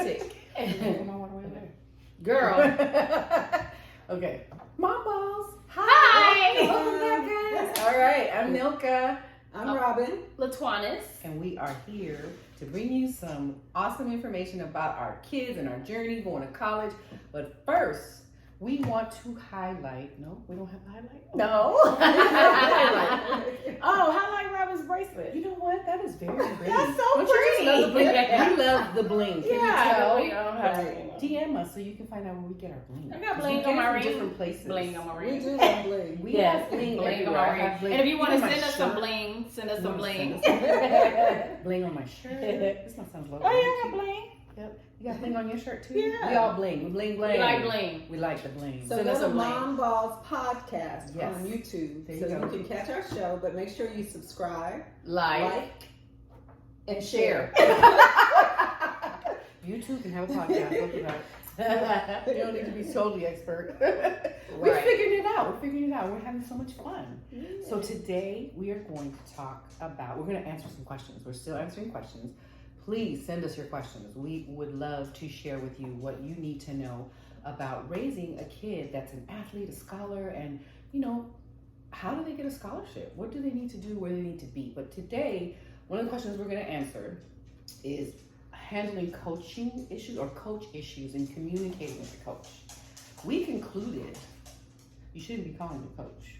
authentic. Girl. Okay. Mom Balls. Hi. Welcome back, guys. All right. I'm Nilka. I'm Robin. Latuanis. And we are here to bring you some awesome information about our kids and our journey going to college. But first, we want to highlight. No, we don't have to highlight. No. Oh, highlight Robin's bracelet. You know what? That is very pretty. That's so Don't you just pretty. love the bling? We love the bling. Can you tell? I don't have bling. DM us so you can find out where we get our bling. I got 'Cause bling we get on it my from ring. different places. Bling on my We ring. do love bling. We Yes, have bling bling on everywhere. my I ring. have bling. And if you want to Even my send us some shirt. bling, send us You some wanna bling. send us bling on my shirt. This one sounds low. Oh, yeah, I got bling. Yep. You got bling on your shirt too? Yeah. We all bling. We bling bling. We like bling. We like the bling. So Send go us to a bling. Mom Ballz podcast Yes. on YouTube There you so go. you can catch our show, but make sure you subscribe, Like. and share. You too can have a podcast. Look at that. You don't need to be totally expert. We're Right. figuring it out. We're figuring it out. We're having so much fun. So today we are going to talk about, we're going to answer some questions. We're still answering questions. Please send us your questions. We would love to share with you what you need to know about raising a kid that's an athlete, a scholar, and, you know, how do they get a scholarship? What do they need to do? Where do they need to be? But today, one of the questions we're going to answer is handling coaching issues or coach issues and communicating with the coach. We concluded you shouldn't be calling the coach.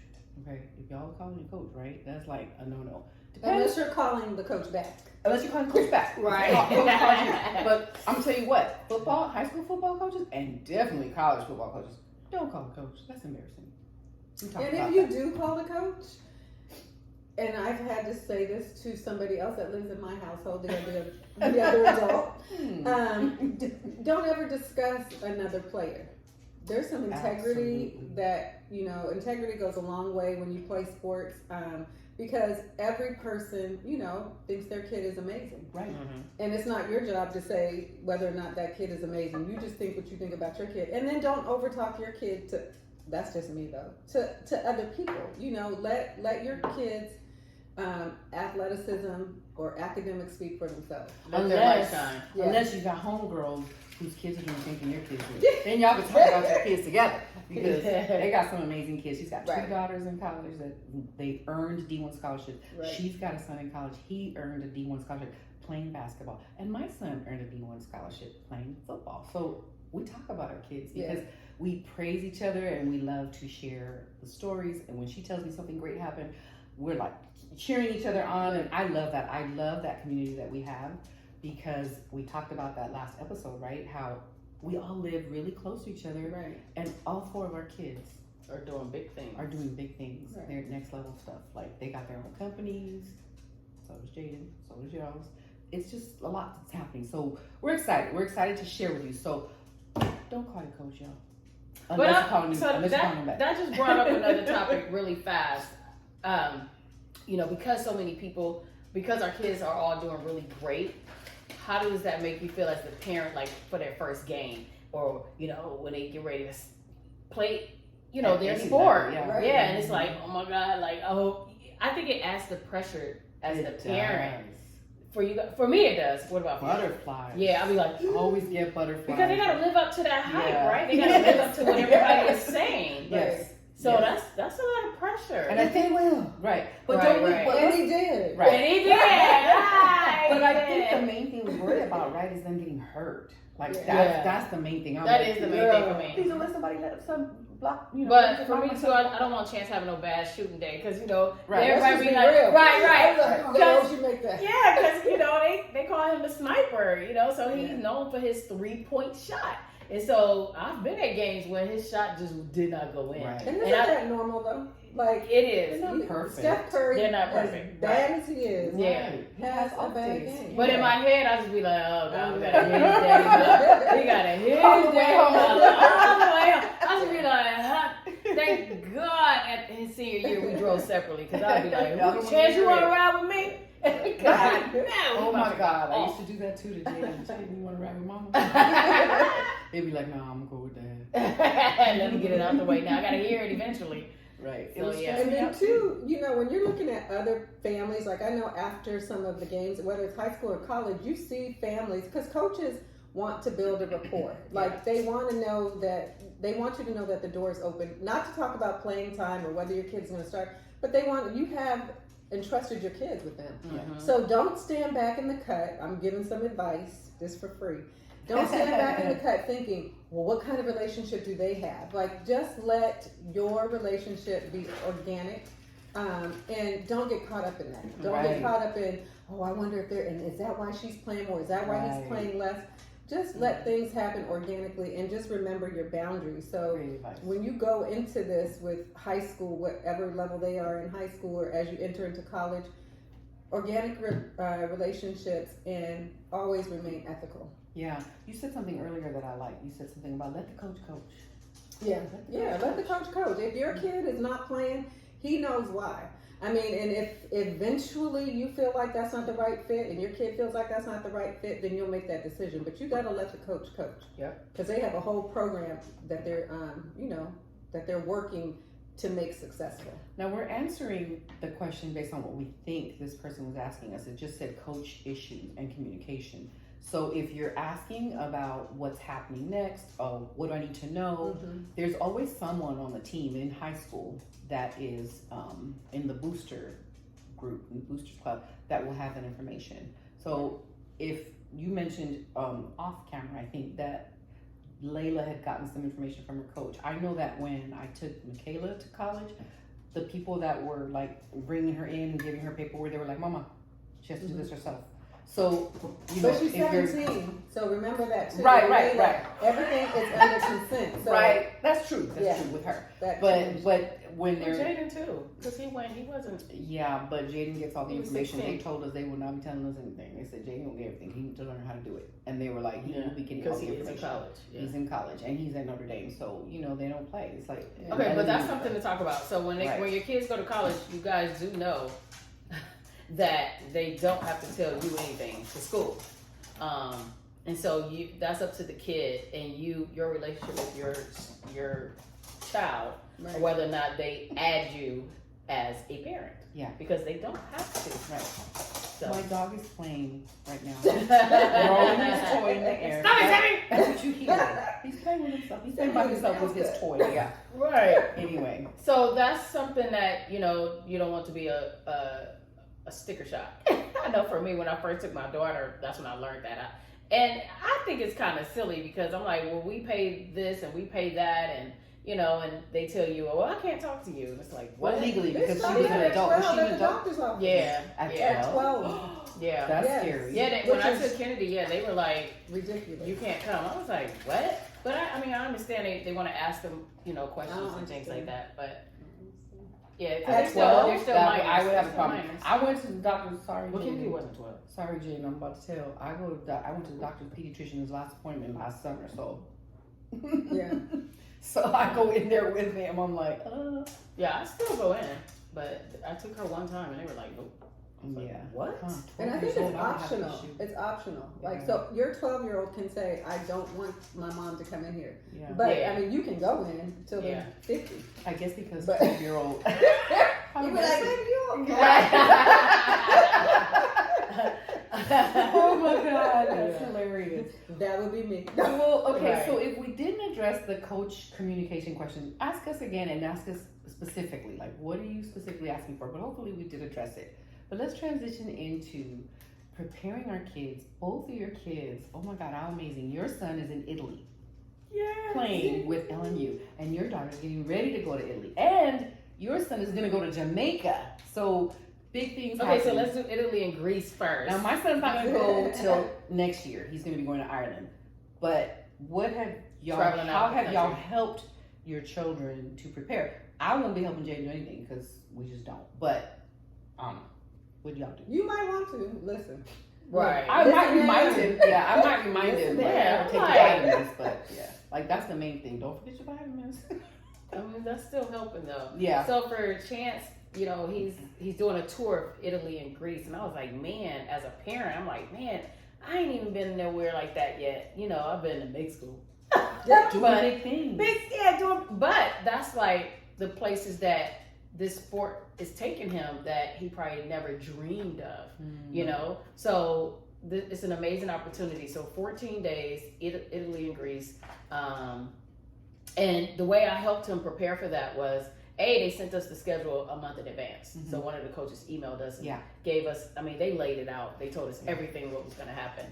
Okay, if y'all calling the coach, right? That's like a no-no. Unless you're calling the coach back. Unless you're calling coach back. Right. Coach calls you. But I'm telling you what, football, high school football coaches, and definitely college football coaches, don't call the coach. That's embarrassing. We talked And about if you that. do call the coach, and I've had to say this to somebody else that lives in my household, the other adult, don't ever discuss another player. There's some integrity Absolutely. that, integrity goes a long way when you play sports, because every person, thinks their kid is amazing. Right. And it's not your job to say whether or not that kid is amazing. You just think what you think about your kid. And then don't overtalk your kid to, that's just me though, to other people. Let your kids' athleticism or academics speak for themselves. Let their light shine. Unless you got homegirls whose kids are doing thinking your kids do. Then y'all can talk about your kids together. Because they got some amazing kids. She's got two Right. daughters in college that they earned D1 scholarship. Right. She's got a son in college. He earned a D1 scholarship playing basketball. And my son earned a D1 scholarship playing football. So we talk about our kids because we praise each other and we love to share the stories. And when she tells me something great happened, we're like cheering each other on. And I love that. I love that community that we have because we talked about that last episode, right? How we all live really close to each other. Right. And all four of our kids Are doing big things. are doing big things. Right. They're next level stuff. Like they got their own companies. So does Jaden. So does y'all's. It's just a lot that's happening. So we're excited. We're excited to share with you. So don't call your coach, y'all. Unless you're calling him, so unless you're calling him back. that just brought up another topic really fast. Because so many people, because our kids are all doing really great, how does that make you feel as the parent, like for their first game, or when they get ready to play, At their any sport, level, Right. yeah, and it's like, oh my god, I think it adds the pressure as the parent. For me, it does. What about for you? Butterflies. Yeah, I'll be like, Always get butterflies. because they gotta live up to that hype, Yeah. right? They gotta live up to what everybody is saying. Yes. So Yes. that's a lot of pressure. And I think will. Right. But Right, don't we? right. But And he did. Right. And he did. Right. But I think the main thing we worry about, right, is them getting hurt. Like Yeah. that's the main thing. That like, is the main thing for me. Please don't let somebody let some block. But for me too, I don't want Chance having no bad shooting day because Right. Let's everybody just be be like, real. right. Girls, you make that. Yeah, because they call him the sniper, so he's known for his 3-point shot. And so I've been at games where his shot just did not go in. Right. And isn't that normal though? Like It is. They're not perfect. Steph Curry, They're not as perfect. bad as he is, Yeah. He has a off bad days. game. But in my head, I just be like, oh god, we gotta hit his day. We gotta hit his All the way day. home. All the way home. I just be like, huh? Thank God at his senior year we drove separately because I'd be like, Chance, you want to ride with me? God, no. Oh my God! I used to do that too to Jaden. Jaden, you want to ride with Mama? They'd be like, "No, I'm gonna go with Dad." Let me get it out the way now. I gotta hear it eventually. Right. So, yeah. And then too, when you're looking at other families, like I know after some of the games, whether it's high school or college, you see families because coaches want to build a rapport. Like they want to know that, they want you to know that the door is open, not to talk about playing time or whether your kid's going to start, but they want, you have entrusted your kids with them. Mm-hmm. So don't stand back in the cut. I'm giving some advice just for free. Don't stand back in the cut thinking, well, what kind of relationship do they have? Like, just let your relationship be organic, and don't get caught up in that. Don't get caught up in, oh, I wonder if they're, and is that why she's playing more? Is that why he's playing less? Just let things happen organically, and just remember your boundaries. So when you go into this with high school, whatever level they are in high school, or as you enter into college, organic relationships, and always remain ethical. Yeah, you said something earlier that I like. You said something about let the coach coach. Yeah, let the coach coach. If your kid is not playing, he knows why. I mean, and if eventually you feel like that's not the right fit, and your kid feels like that's not the right fit, then you'll make that decision. But you got to let the coach coach. Yep. Because they have a whole program that they're, that they're working to make successful. Now we're answering the question based on what we think this person was asking us. It just said coach issues and communication. So if you're asking about what's happening next, what do I need to know, there's always someone on the team in high school that is in the booster group, in the boosters club, that will have that information. So if you mentioned off camera, I think that Layla had gotten some information from her coach. I know that when I took Michaela to college, the people that were like bringing her in and giving her paperwork, they were like, Mama, she has to do this herself. So, but she's 17, so remember that too. Right. Everything is under consent. So right, that's true. That's true with her. But when they're Jaden too, because he wasn't. Yeah, but Jaden gets all the information. They told us they would not be telling us anything. They said Jaden will get everything. He needs to learn how to do it, and they were like, he will be getting all the information. He's in college. Yeah. He's in college, and he's at Notre Dame, so they don't play. It's like okay, but that's something to talk about. So when your kids go to college, you guys do know that they don't have to tell you anything to school, and so that's up to the kid and your relationship with your child, or whether or not they add you as a parent. Yeah, because they don't have to. Right. So my dog is playing right now. Throwing his toy in the air. Stop it, Sammy! That's what you hear. He's playing with himself. He's playing by himself with his toy. Yeah. Right. Anyway, so that's something that you don't want to be a sticker shock. I know for me, when I first took my daughter, that's when I learned that. And I think it's kind of silly because I'm like, well, we pay this and we pay that, and and they tell you, well, I can't talk to you. And it's like, what? Well, legally, because she was an adult. Was she an adult? Yeah. At 12. Yeah. That's scary. Yeah, when I took Kennedy, they were like, ridiculous. You can't come. I was like, what? But I understand they want to ask them, questions and things like that, but. Yeah, at 12, they're still minors. I would have a problem. I went to the doctor. Sorry, well, Kennedy wasn't 12. Sorry, Jane. I'm about to tell. I went to the doctor's pediatrician his last appointment last summer. So yeah. So I go in there with him. I'm like, yeah, I still go in, but I took her one time and they were like, nope. Yeah. What? And I think it's optional. It's optional. Like, so your 12-year-old can say, I don't want my mom to come in here. Yeah. But, I mean, you can go in until they're 50. I guess because 12-year-old. You be like, baby, you okay? Oh my God, that's hilarious. That would be me. Well, okay, so if we didn't address the coach communication question, ask us again and ask us specifically, like, what are you specifically asking for? But hopefully we did address it. But let's transition into preparing our kids. Both of your kids, oh my God, how amazing. Your son is in Italy. Playing with LMU. And your daughter's getting ready to go to Italy. And your son is going to go to Jamaica. So big things happen. Okay, so let's do Italy and Greece first. Now, my son's not going to go till next year. He's going to be going to Ireland. But how have y'all helped your children to prepare? I won't be helping Jay do anything because we just don't. But, what do y'all do? You might want to listen. Right. I might remind him. Yeah, I might remind him. Yeah, take the vitamins, but like that's the main thing. Don't forget your vitamins. I mean, that's still helping though. Yeah. So for Chance, he's doing a tour of Italy and Greece, and I was like, man, as a parent, I'm like, man, I ain't even been nowhere like that yet. I've been in big school. Doing big things. But that's like the places that this sport is taking him that he probably never dreamed of, So it's an amazing opportunity. So 14 days, Italy and Greece. And the way I helped him prepare for that was, they sent us the schedule a month in advance. So one of the coaches emailed us and gave us, they laid it out. They told us everything what was going to happen.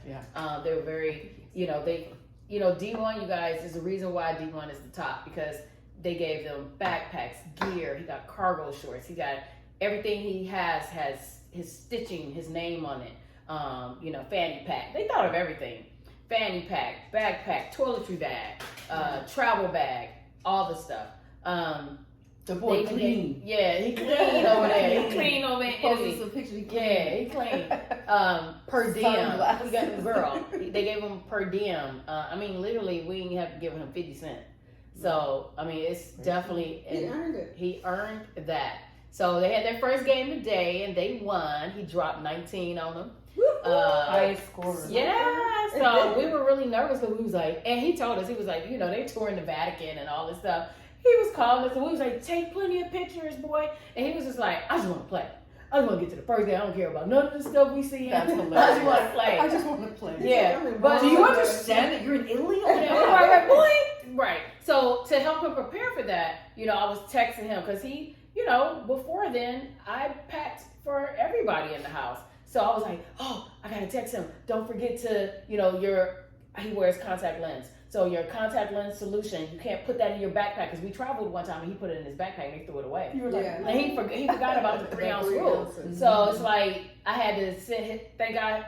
They were very, D1, you guys, is the reason why D1 is the top, because they gave them backpacks, gear. He got cargo shorts. He got everything he has his stitching, his name on it. Fanny pack. They thought of everything. Fanny pack, backpack, toiletry bag, travel bag, all the stuff. The boy clean. He clean over there. He clean over in Italy. Some pictures. He clean. Per diem. We got girl. They gave him per diem. Literally, we didn't have to give him 50 cents. So it's definitely. He earned it. He earned that. So they had their first game today, and they won. He dropped 19 on them. Highest score. Yeah, so we were really nervous, because we was like, and he told us, he was like, they touring the Vatican and all this stuff. He was calling us, and we was like, take plenty of pictures, boy. And he was just like, I just want to play. I just want to get to the first day. I don't care about none of the stuff we see. That's hilarious. I just want to play. I just want to play. Yeah, but do you understand that you're in Italy? Right, boy. Right. So to help him prepare for that, I was texting him, because he, before then, I packed for everybody in the house. So I was like, I gotta text him. Don't forget to, he wears contact lens. So your contact lens solution, you can't put that in your backpack, because we traveled one time and he put it in his backpack and they threw it away. You were like, and he forgot about the 3-ounce rule. So it's like, I had to send, thank God,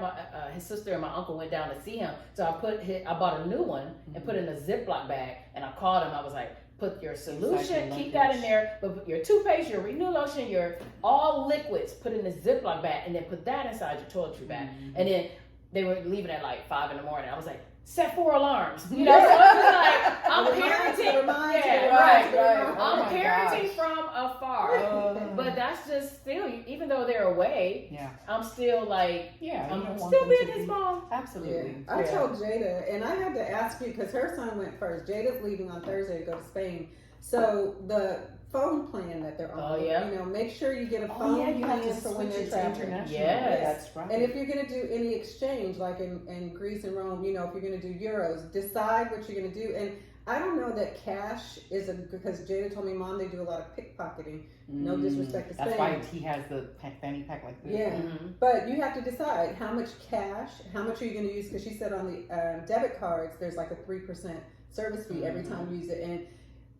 his sister and my uncle went down to see him. So I bought a new one and put it in a Ziploc bag, and I called him. I was like, put your solution, keep that in there, but your toothpaste, your Renew lotion, your all liquids, put in the Ziploc bag, and then put that inside your toiletry bag. And then they were leaving at like 5 in the morning. I was like, set 4 alarms. So it's like, I'm parenting. Right. I'm parenting from afar. But that's just still, even though they're away, I'm still like, I'm still being his mom. Absolutely. I told Jada, and I had to ask you, because her son went first. Jada's leaving on Thursday to go to Spain. So the phone plan that they're on, make sure you get a phone plan for when you're traveling. Yes, that's right. And if you're going to do any exchange, like in Greece and Rome, if you're going to do euros, decide what you're going to do. And I don't know that cash is because Jada told me, Mom, they do a lot of pickpocketing. No disrespect to Spain. That's why he has the fanny pack like this. Yeah, but you have to decide how much cash, how much are you going to use? Because she said on the debit cards, there's like a 3% service fee every time you use it. And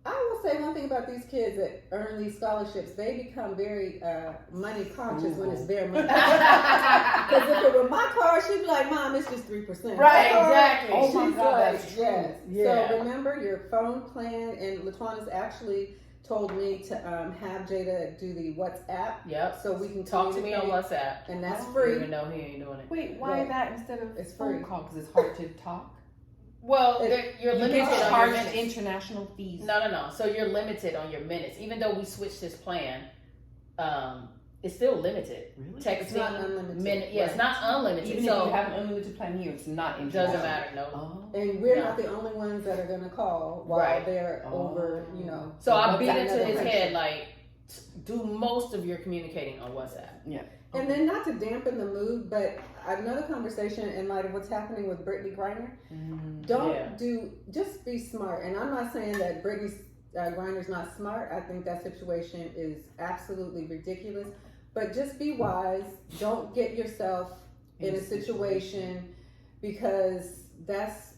I will say one thing about these kids that earn these scholarships, they become very money conscious when it's their money. Because if it were my card, she'd be like, Mom, it's just 3%. Right, exactly. Oh my God, that's true. Yes. Yeah. So remember your phone plan, and LaTwana's actually told me to have Jada do the WhatsApp. Yep. So we can talk to me on WhatsApp. And that's free. Even though he ain't doing it. Wait, why that instead of it's phone free call? Because it's hard to talk? Well, you're limited on your minutes. International fees. No. So you're limited on your minutes. Even though we switched this plan, it's still limited. Really? Texting, it's not unlimited. It's not unlimited. Even if you have an unlimited plan here, it's not international. Doesn't matter, no. Oh. And we're not the only ones that are going to call while they're over, So I beat into his head, like, do most of your communicating on WhatsApp. Yeah. And then not to dampen the mood, but another conversation in light of what's happening with Brittany Griner. Just be smart. And I'm not saying that Brittany Griner's not smart. I think that situation is absolutely ridiculous. But just be wise. Don't get yourself in a situation, because that's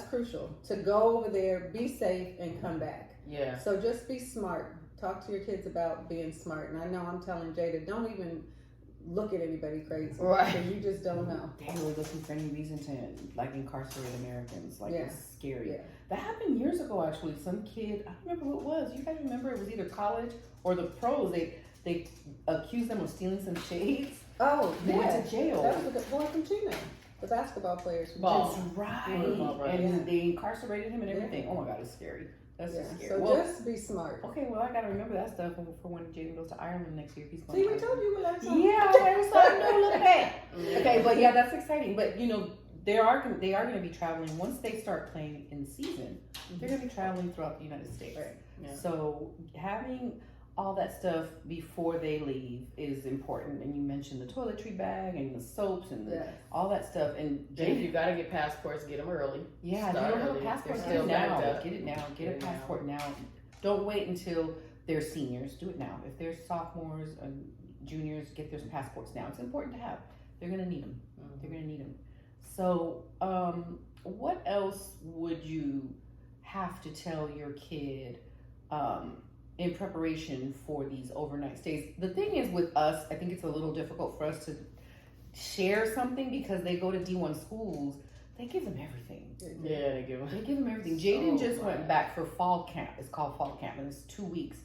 crucial. To go over there, be safe, and come back. Yeah. So just be smart. Talk to your kids about being smart. And I know I'm telling Jada, don't even look at anybody crazy. Right. Because you just don't know. They're really looking for any reason to incarcerate Americans. It's scary. Yeah. That happened years ago, actually. Some kid, I don't remember who it was. You guys remember? It was either college or the pros. They accused them of stealing some shades. Oh, they went to jail. That was the boy from Chino. The basketball players from Ballz. That's right. And they incarcerated him and everything. Oh my God, it's scary. That's just scary. So just be smart. Okay, well, I gotta remember that stuff for when Jaden goes to Ireland next year. He's going. See, we told you last time. Yeah, I was like, no, look at that. Okay, but yeah, that's exciting. But they are going to be traveling once they start playing in season. They're going to be traveling throughout the United States. Right. Yeah. So having all that stuff before they leave is important. And you mentioned the toiletry bag and the soaps and all that stuff. And if you gotta get passports, get them early. Yeah, if you don't have a passport, get it now. Get it now. Get a passport now. Don't wait until they're seniors. Do it now. If they're sophomores and juniors, get their passports now. It's important to have. They're gonna need them. Mm-hmm. They're gonna need them. So, what else would you have to tell your kid in preparation for these overnight stays? The thing is with us, I think it's a little difficult for us to share something because they go to D1 schools. They give them everything. Yeah, they give them everything. Jaden just went back for fall camp. It's called fall camp, and it's 2 weeks.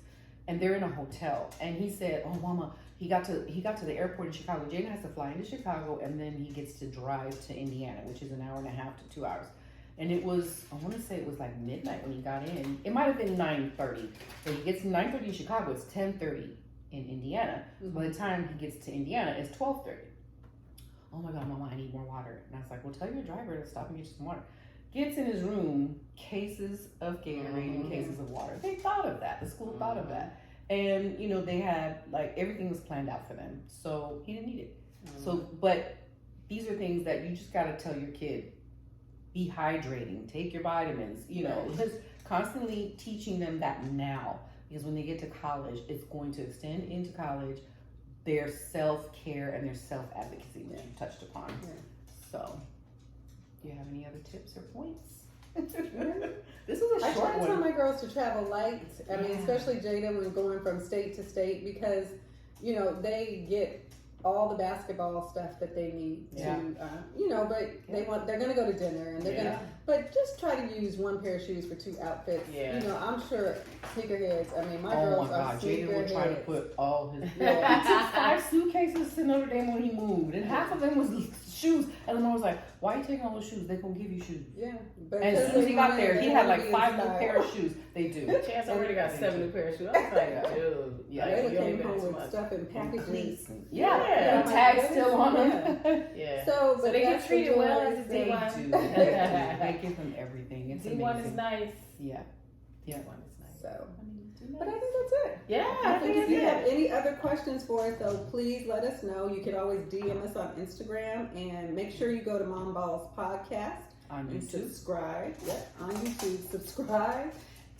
And they're in a hotel. And he said, "Oh, Mama, he got to the airport in Chicago. Jaden has to fly into Chicago, and then he gets to drive to Indiana, which is an hour and a half to 2 hours." And it was, I want to say it was like midnight when he got in. It might have been 9:30. But he gets to 9:30 in Chicago. It's 10:30 in Indiana. Mm-hmm. By the time he gets to Indiana, it's 12:30. Oh my God, Mama, I need more water. And I was like, well, tell your driver to stop and get you some water. Gets in his room, cases of Gatorade and cases of water. They thought of that. The school thought of that. And, they had, like, everything was planned out for them. So he didn't need it. So, but these are things that you just got to tell your kid. Be hydrating. Take your vitamins. Just constantly teaching them that now. Because when they get to college, it's going to extend into college. Their self-care and their self-advocacy that you touched upon. Yeah. So, do you have any other tips or points? This was a short one. I try to tell my girls to travel light. I mean, especially Jada when going from state to state because, they get all the basketball stuff that they need to, but they're going to go to dinner and they're going to, but just try to use one pair of shoes for 2 outfits. Yeah. I'm sure sneakerheads, I mean, my girls are sneakerheads. Jada would try to put all his, he took 5 suitcases to Notre Dame when he moved and half of them was shoes. And the mom was like, why are you taking all those shoes? They're going to give you shoes. Yeah. But and as soon as he got there, he had like 5 new pair of shoes. They do. Chance already got 7 new pair of shoes. I was like, dude. Yeah. They came home with stuff in packages. Yeah. Tags still on them. Yeah. So they get treated well as a D1. They do. They give them everything. It's D1 amazing. is nice. Yeah. D1 is nice. So. But I think that's it. Yeah, I think if you have any other questions for us, though, please let us know. You can always DM us on Instagram and make sure you go to Mom Ballz Podcast on YouTube. And subscribe. Yep, on YouTube, subscribe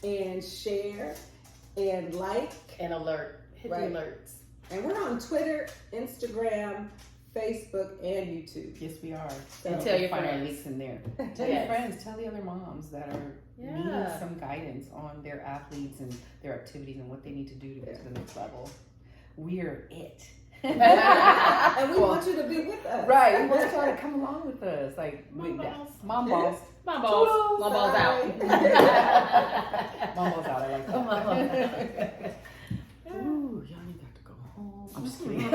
and share and like and alert. Hit the alerts. And we're on Twitter, Instagram, Facebook, and YouTube. Yes, we are. So and tell your friends. Links in there. Tell your friends. Tell the other moms that are needing some guidance on their athletes and their activities and what they need to do to get to the next level. We're it. And we want you to be with us. Right. We want y'all to come along with us. Like Mom Ballz. Mom Ballz. Mom Ballz out. Mom Ballz out. I like that. Ooh, y'all need to go home. I'm just kidding.